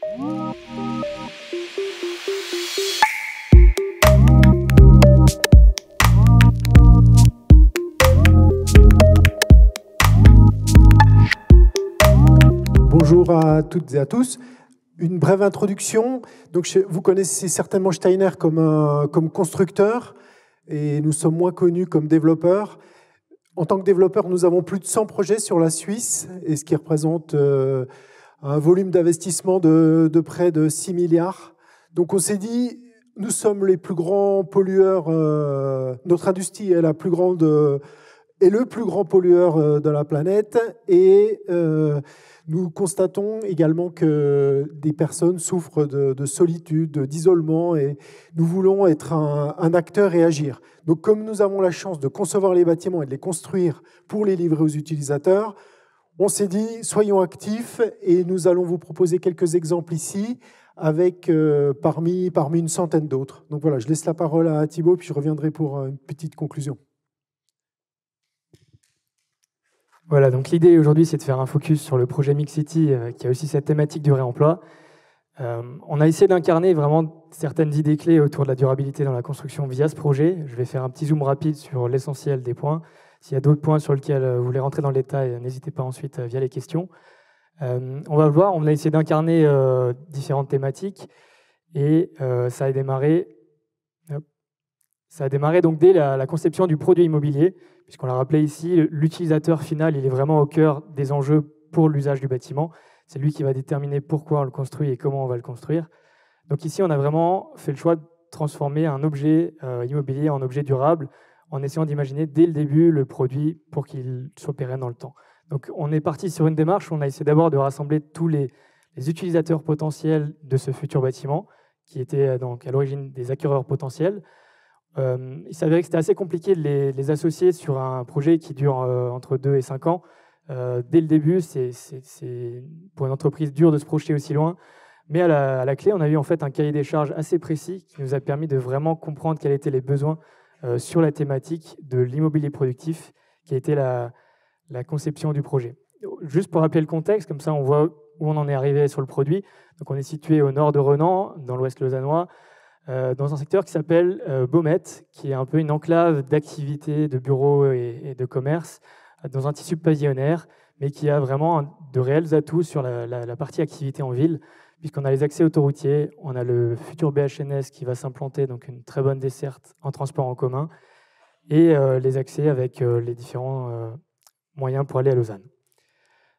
Bonjour à toutes et à tous. Une brève introduction. Donc, vous connaissez certainement Steiner comme constructeur et nous sommes moins connus comme développeurs. En tant que développeurs, nous avons plus de 100 projets sur la Suisse, et ce qui représente un volume d'investissement de près de 6 milliards. Donc on s'est dit, nous sommes les plus grands pollueurs, notre industrie est la plus grande et le plus grand pollueur de la planète, et nous constatons également que des personnes souffrent de solitude, d'isolement, et nous voulons être un acteur et agir. Donc comme nous avons la chance de concevoir les bâtiments et de les construire pour les livrer aux utilisateurs, on s'est dit, soyons actifs, et nous allons vous proposer quelques exemples ici, avec parmi une centaine d'autres. Donc voilà, je laisse la parole à Thibaut, puis je reviendrai pour une petite conclusion. Voilà, donc l'idée aujourd'hui, c'est de faire un focus sur le projet Mixity, qui a aussi cette thématique du réemploi. On a essayé d'incarner vraiment certaines idées clés autour de la durabilité dans la construction via ce projet. Je vais faire un petit zoom rapide sur l'essentiel des points. S'il y a d'autres points sur lesquels vous voulez rentrer dans le détail, n'hésitez pas ensuite via les questions. On va le voir, on a essayé d'incarner différentes thématiques, et ça a démarré donc dès la conception du produit immobilier, puisqu'on l'a rappelé ici, l'utilisateur final, il est vraiment au cœur des enjeux pour l'usage du bâtiment. C'est lui qui va déterminer pourquoi on le construit et comment on va le construire. Donc ici, on a vraiment fait le choix de transformer un objet immobilier en objet durable, en essayant d'imaginer dès le début le produit pour qu'il soit pérenne dans le temps. Donc on est parti sur une démarche où on a essayé d'abord de rassembler tous les utilisateurs potentiels de ce futur bâtiment, qui étaient donc à l'origine des acquéreurs potentiels. Il s'avérait que c'était assez compliqué de les associer sur un projet qui dure entre 2 et 5 ans. Dès le début, c'est pour une entreprise dur de se projeter aussi loin. Mais à la clé, on a eu en fait un cahier des charges assez précis qui nous a permis de vraiment comprendre quels étaient les besoins sur la thématique de l'immobilier productif, qui a été la conception du projet. Juste pour rappeler le contexte, comme ça on voit où on en est arrivé sur le produit. Donc on est situé au nord de Renan, dans l'ouest lausannois, dans un secteur qui s'appelle Baumette, qui est un peu une enclave d'activités, de bureaux et de commerce, dans un tissu pavillonnaire, mais qui a vraiment de réels atouts sur la partie activité en ville, puisqu'on a les accès autoroutiers, on a le futur BHNS qui va s'implanter, donc une très bonne desserte en transport en commun, et les accès avec les différents moyens pour aller à Lausanne.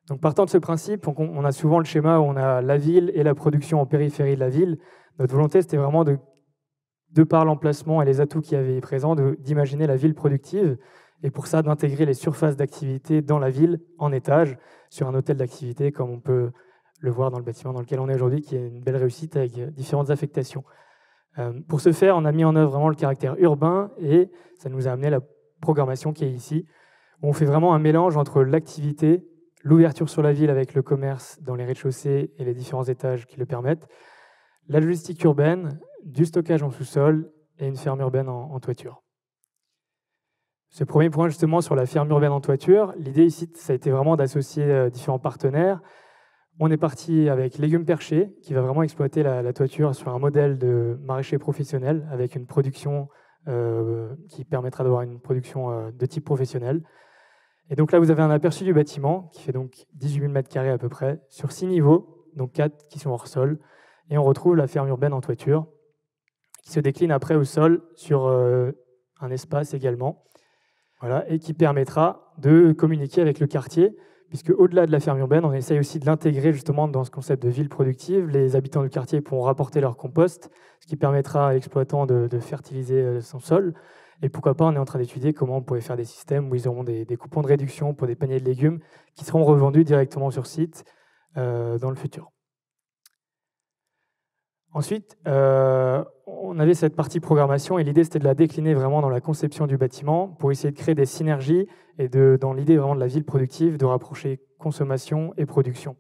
Donc partant de ce principe, on a souvent le schéma où on a la ville et la production en périphérie de la ville. Notre volonté, c'était vraiment de par l'emplacement et les atouts qui avaient présents, d'imaginer la ville productive, et pour ça, d'intégrer les surfaces d'activité dans la ville en étage, sur un hôtel d'activité, comme on peut le voir dans le bâtiment dans lequel on est aujourd'hui, qui est une belle réussite avec différentes affectations. Pour ce faire, on a mis en œuvre vraiment le caractère urbain, et ça nous a amené à la programmation qui est ici, où on fait vraiment un mélange entre l'activité, l'ouverture sur la ville avec le commerce dans les rez-de-chaussée et les différents étages qui le permettent, la logistique urbaine, du stockage en sous-sol et une ferme urbaine en toiture. Ce premier point justement sur la ferme urbaine en toiture, l'idée ici, ça a été vraiment d'associer différents partenaires. On est parti avec Légumes Perchés, qui va vraiment exploiter la toiture sur un modèle de maraîcher professionnel, avec une production qui permettra d'avoir une production de type professionnel. Et donc là, vous avez un aperçu du bâtiment, qui fait donc 18 000 m² à peu près, sur 6 niveaux, donc 4 qui sont hors sol. Et on retrouve la ferme urbaine en toiture, qui se décline après au sol sur un espace également, voilà, et qui permettra de communiquer avec le quartier, puisque au-delà de la ferme urbaine, on essaye aussi de l'intégrer justement dans ce concept de ville productive. Les habitants du quartier pourront rapporter leur compost, ce qui permettra à l'exploitant de fertiliser son sol. Et pourquoi pas, on est en train d'étudier comment on pourrait faire des systèmes où ils auront des coupons de réduction pour des paniers de légumes qui seront revendus directement sur site dans le futur. Ensuite, on avait cette partie programmation, et l'idée c'était de la décliner vraiment dans la conception du bâtiment pour essayer de créer des synergies et dans l'idée vraiment de la ville productive, de rapprocher consommation et production.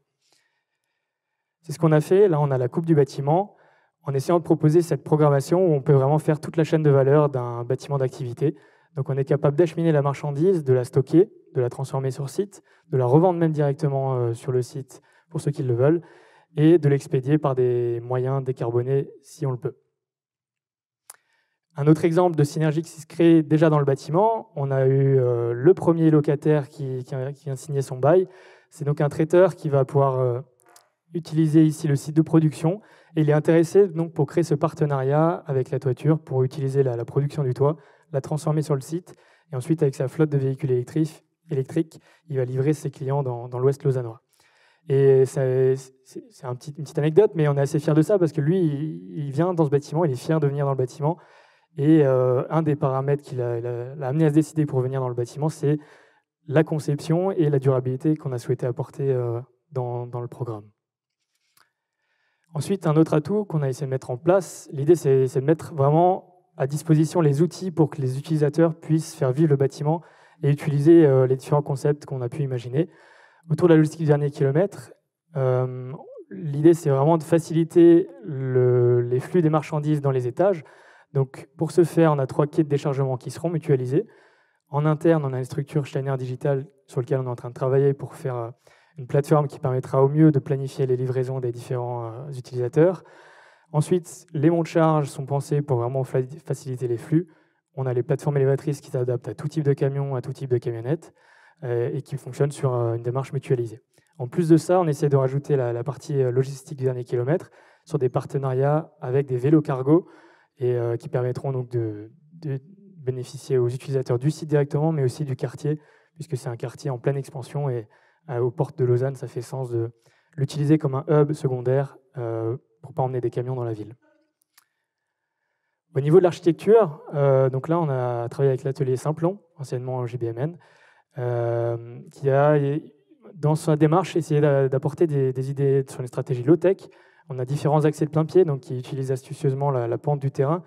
C'est ce qu'on a fait. Là, on a la coupe du bâtiment, en essayant de proposer cette programmation où on peut vraiment faire toute la chaîne de valeur d'un bâtiment d'activité. Donc on est capable d'acheminer la marchandise, de la stocker, de la transformer sur site, de la revendre même directement sur le site pour ceux qui le veulent, et de l'expédier par des moyens décarbonés si on le peut. Un autre exemple de synergie qui se crée déjà dans le bâtiment, on a eu le premier locataire qui vient de signer son bail. C'est donc un traiteur qui va pouvoir utiliser ici le site de production. Et il est intéressé donc pour créer ce partenariat avec la toiture pour utiliser la production du toit, la transformer sur le site. Et ensuite, avec sa flotte de véhicules électriques, il va livrer ses clients dans l'Ouest lausannois. Et c'est une petite anecdote, mais on est assez fiers de ça parce que lui, il vient dans ce bâtiment, il est fier de venir dans le bâtiment. Et un des paramètres qui l'a amené à se décider pour venir dans le bâtiment, c'est la conception et la durabilité qu'on a souhaité apporter dans le programme. Ensuite, un autre atout qu'on a essayé de mettre en place, l'idée c'est de mettre vraiment à disposition les outils pour que les utilisateurs puissent faire vivre le bâtiment et utiliser les différents concepts qu'on a pu imaginer. Autour de la logistique du dernier kilomètre, l'idée c'est vraiment de faciliter les flux des marchandises dans les étages. Donc, pour ce faire, on a 3 quais de déchargement qui seront mutualisés. En interne, on a une structure Steiner Digital sur laquelle on est en train de travailler pour faire une plateforme qui permettra au mieux de planifier les livraisons des différents utilisateurs. Ensuite, les monts de charge sont pensés pour vraiment faciliter les flux. On a les plateformes élévatrices qui s'adaptent à tout type de camion, à tout type de camionnette et qui fonctionnent sur une démarche mutualisée. En plus de ça, on essaie de rajouter la partie logistique du dernier kilomètre sur des partenariats avec des vélos cargo et qui permettront donc de bénéficier aux utilisateurs du site directement, mais aussi du quartier, puisque c'est un quartier en pleine expansion et aux portes de Lausanne, ça fait sens de l'utiliser comme un hub secondaire pour ne pas emmener des camions dans la ville. Au niveau de l'architecture, donc là, on a travaillé avec l'atelier Simplon, anciennement JBMN, qui a, dans sa démarche, essayé d'apporter des idées sur une stratégie low-tech. On a différents accès de plein pied, donc qui utilisent astucieusement la pente du terrain.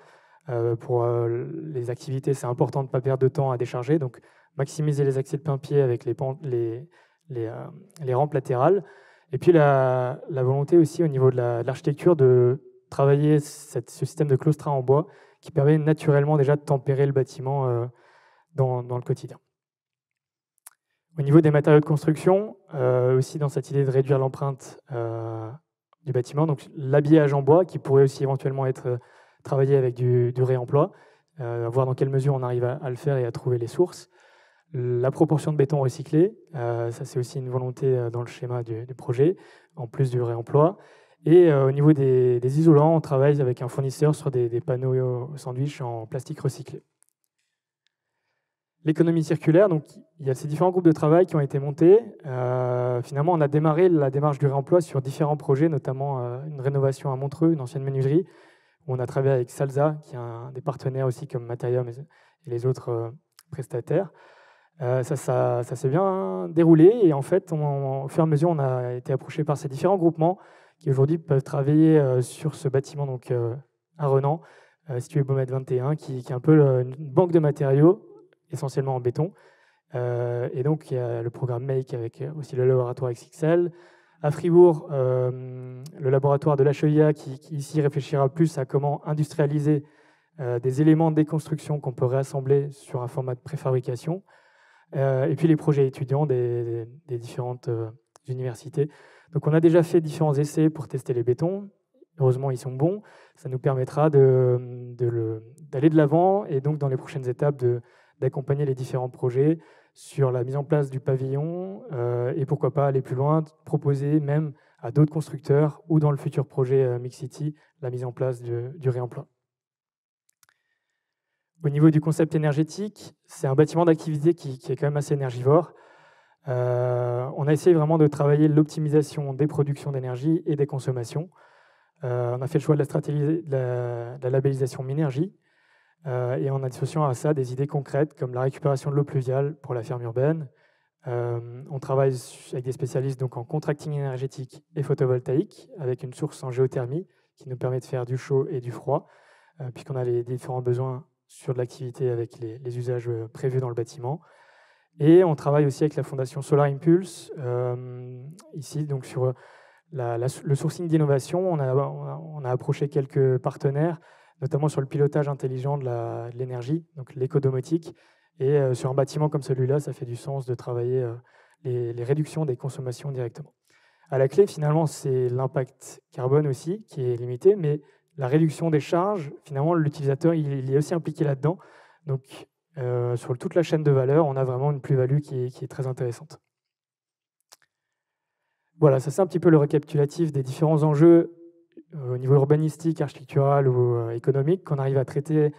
Pour les activités, c'est important de ne pas perdre de temps à décharger, donc maximiser les accès de plein pied avec les rampes latérales. Et puis la volonté aussi au niveau de l'architecture de travailler ce système de claustras en bois qui permet naturellement déjà de tempérer le bâtiment dans le quotidien. Au niveau des matériaux de construction, aussi dans cette idée de réduire l'empreinte du bâtiment, donc l'habillage en bois qui pourrait aussi éventuellement être travaillé avec du réemploi, voir dans quelle mesure on arrive à le faire et à trouver les sources. La proportion de béton recyclé, ça c'est aussi une volonté dans le schéma du projet, en plus du réemploi. Et au niveau des isolants, on travaille avec un fournisseur sur des panneaux sandwich en plastique recyclé. L'économie circulaire, donc il y a ces différents groupes de travail qui ont été montés. Finalement, on a démarré la démarche du réemploi sur différents projets, notamment une rénovation à Montreux, une ancienne menuiserie, où on a travaillé avec Salza, qui est un des partenaires aussi comme Materium et les autres prestataires. Ça s'est bien déroulé et en fait, au fur et à mesure, on a été approché par ces différents groupements qui aujourd'hui peuvent travailler sur ce bâtiment donc, à Renan, situé Beaumet 21, qui est un peu une banque de matériaux, essentiellement en béton. Et donc, il y a le programme MAKE avec aussi le laboratoire XXL. À Fribourg, le laboratoire de l'HEIA qui ici réfléchira plus à comment industrialiser des éléments de déconstruction qu'on peut réassembler sur un format de préfabrication. Et puis les projets étudiants des différentes universités. Donc on a déjà fait différents essais pour tester les bétons. Heureusement, ils sont bons. Ça nous permettra d'aller de l'avant et donc dans les prochaines étapes d'accompagner les différents projets sur la mise en place du pavillon et pourquoi pas aller plus loin, proposer même à d'autres constructeurs ou dans le futur projet Mix City la mise en place du réemploi. Au niveau du concept énergétique, c'est un bâtiment d'activité qui est quand même assez énergivore. On a essayé vraiment de travailler l'optimisation des productions d'énergie et des consommations. On a fait le choix de la stratégie de la labellisation Minergie et en associant à ça des idées concrètes comme la récupération de l'eau pluviale pour la ferme urbaine. On travaille avec des spécialistes donc en contracting énergétique et photovoltaïque avec une source en géothermie qui nous permet de faire du chaud et du froid puisqu'on a les différents besoins sur de l'activité avec les usages prévus dans le bâtiment. Et on travaille aussi avec la fondation Solar Impulse, ici donc sur le sourcing d'innovation. On a approché quelques partenaires, notamment sur le pilotage intelligent de l'énergie, donc l'écodomotique. Et sur un bâtiment comme celui-là, ça fait du sens de travailler les réductions des consommations directement. À la clé, finalement, c'est l'impact carbone aussi qui est limité, mais la réduction des charges, finalement, l'utilisateur, il est aussi impliqué là-dedans. Donc, sur toute la chaîne de valeur, on a vraiment une plus-value qui est très intéressante. Voilà, ça c'est un petit peu le récapitulatif des différents enjeux au niveau urbanistique, architectural ou économique qu'on arrive à traiter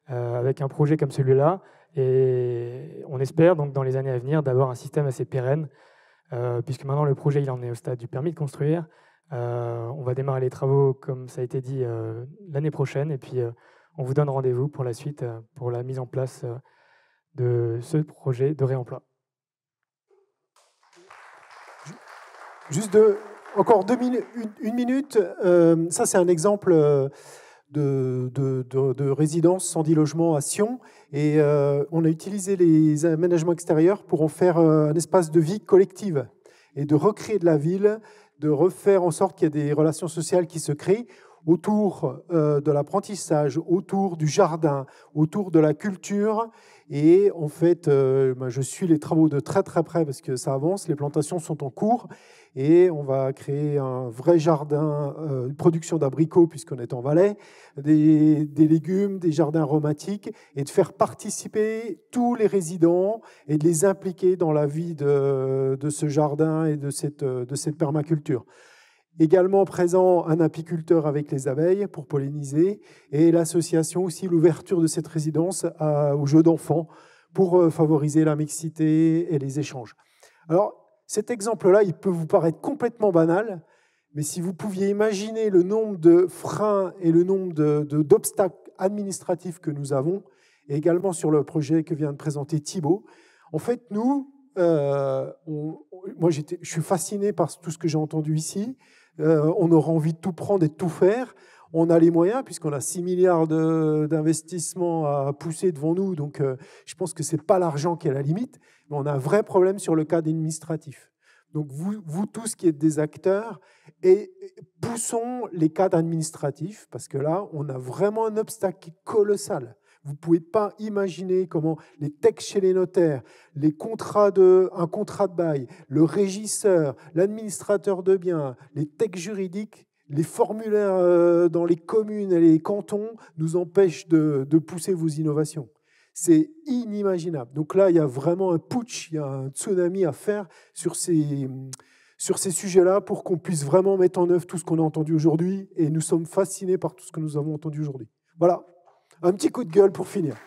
avec un projet comme celui-là. Et on espère donc dans les années à venir d'avoir un système assez pérenne, puisque maintenant le projet il en est au stade du permis de construire. On va démarrer les travaux, comme ça a été dit, l'année prochaine, et puis on vous donne rendez-vous pour la suite, pour la mise en place de ce projet de réemploi. Juste encore une minute. Ça, c'est un exemple de résidence sans dit logement à Sion. Et on a utilisé les aménagements extérieurs pour en faire un espace de vie collective et de recréer de la ville, de refaire en sorte qu'il y ait des relations sociales qui se créent autour de l'apprentissage, autour du jardin, autour de la culture. Et en fait, je suis les travaux de très très près parce que ça avance, les plantations sont en cours et on va créer un vrai jardin, une production d'abricots puisqu'on est en Valais, des légumes, des jardins aromatiques et de faire participer tous les résidents et de les impliquer dans la vie de ce jardin et de cette permaculture. Également présent un apiculteur avec les abeilles pour polliniser et l'association aussi, l'ouverture de cette résidence aux jeux d'enfants pour favoriser la mixité et les échanges. Alors, cet exemple-là, il peut vous paraître complètement banal, mais si vous pouviez imaginer le nombre de freins et le nombre d'obstacles administratifs que nous avons, et également sur le projet que vient de présenter Thibaut, en fait, nous, moi je suis fasciné par tout ce que j'ai entendu ici. On aura envie de tout prendre et de tout faire. On a les moyens, puisqu'on a 6 milliards d'investissements à pousser devant nous. Donc, je pense que ce n'est pas l'argent qui est la limite, mais on a un vrai problème sur le cadre administratif. Donc, vous tous qui êtes des acteurs, et poussons les cadres administratifs, parce que là, on a vraiment un obstacle qui est colossal. Vous ne pouvez pas imaginer comment les textes chez les notaires, un contrat de bail, le régisseur, l'administrateur de biens, les textes juridiques, les formulaires dans les communes et les cantons nous empêchent de pousser vos innovations. C'est inimaginable. Donc là, il y a vraiment un putsch, il y a un tsunami à faire sur ces sujets-là pour qu'on puisse vraiment mettre en œuvre tout ce qu'on a entendu aujourd'hui. Et nous sommes fascinés par tout ce que nous avons entendu aujourd'hui. Voilà. Un petit coup de gueule pour finir.